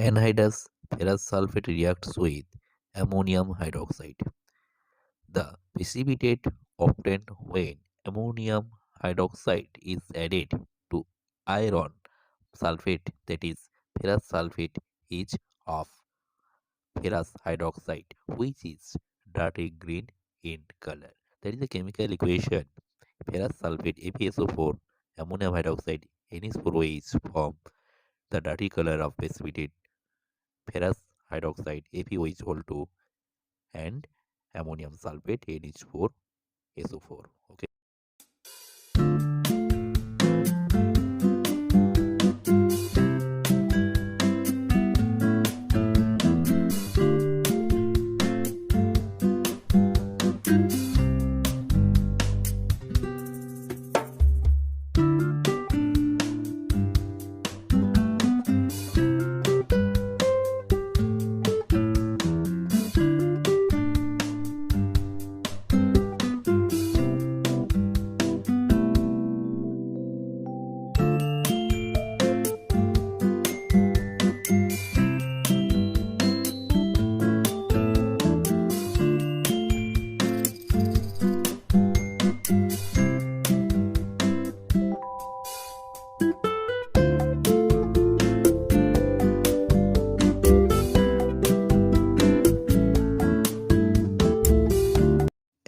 Anhydrous ferrous sulfate reacts with ammonium hydroxide. The precipitate obtained when ammonium hydroxide is added to iron sulfate, that is ferrous sulfate, is of ferrous hydroxide, which is dirty green in color. That is the chemical equation. Ferrous sulfate FeSO4 ammonium hydroxide NH4OH form the dirty color of precipitate ferrous hydroxide FeOH2 and ammonium sulfate NH4SO4. Okay.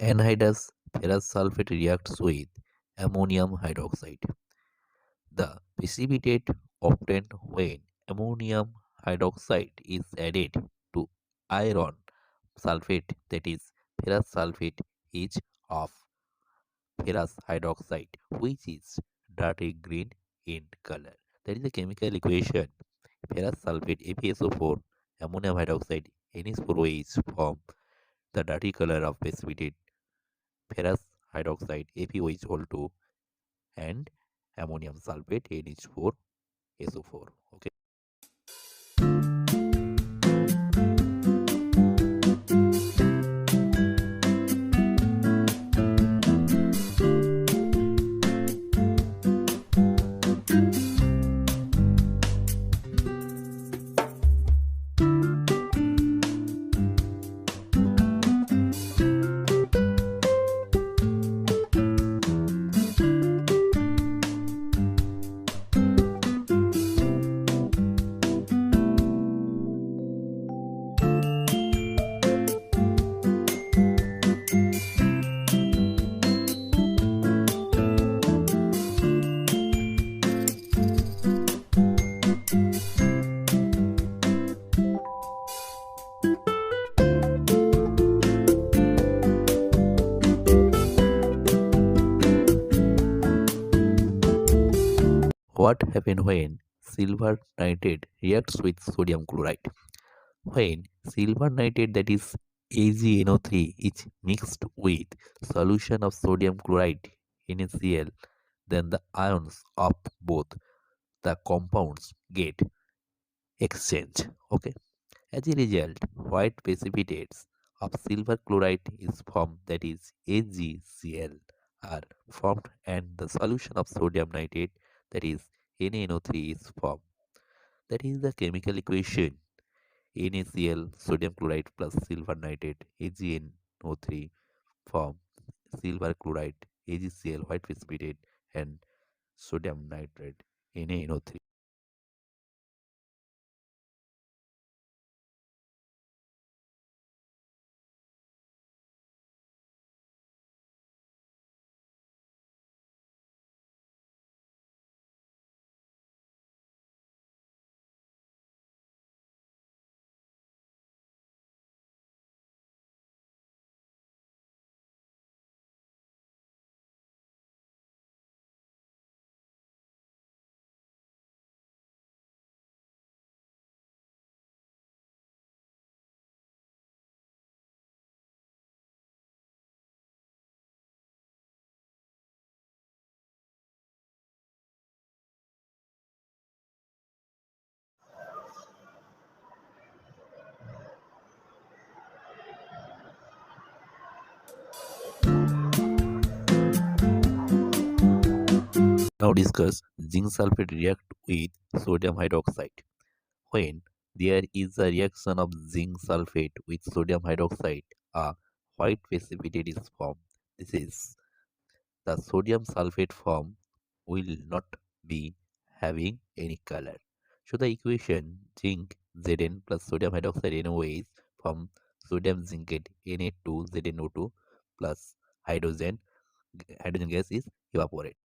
Anhydrous ferrous sulfate reacts with ammonium hydroxide. The precipitate obtained when ammonium hydroxide is added to iron sulfate, that is ferrous sulfate, is of ferrous hydroxide, which is dirty green in color. That is the chemical equation. Ferrous sulfate FeSO4 ammonium hydroxide NH4OH form the dirty color of precipitate ferrous hydroxide FeOH2 and ammonium sulfate NH4SO4. Okay. What happens when silver nitrate reacts with sodium chloride? When silver nitrate, that is AgNO3, is mixed with solution of sodium chloride NaCl, then the ions of both the compounds get exchanged. Okay. As a result, white precipitates of silver chloride is formed, that is AgCl, are formed, and the solution of sodium nitrate, that is NaNO3, is formed. That is the chemical equation. NaCl sodium chloride plus silver nitrate AgNO3 form silver chloride AgCl white precipitate and sodium nitrate NaNO3. Now discuss zinc sulfate react with sodium hydroxide. When there is a reaction of zinc sulfate with sodium hydroxide. A white precipitate is formed. This is the sodium sulfate form will not be having any color. So the equation zinc Zn plus sodium hydroxide NO is from sodium zincate Na2 ZnO2 plus hydrogen gas is evaporate.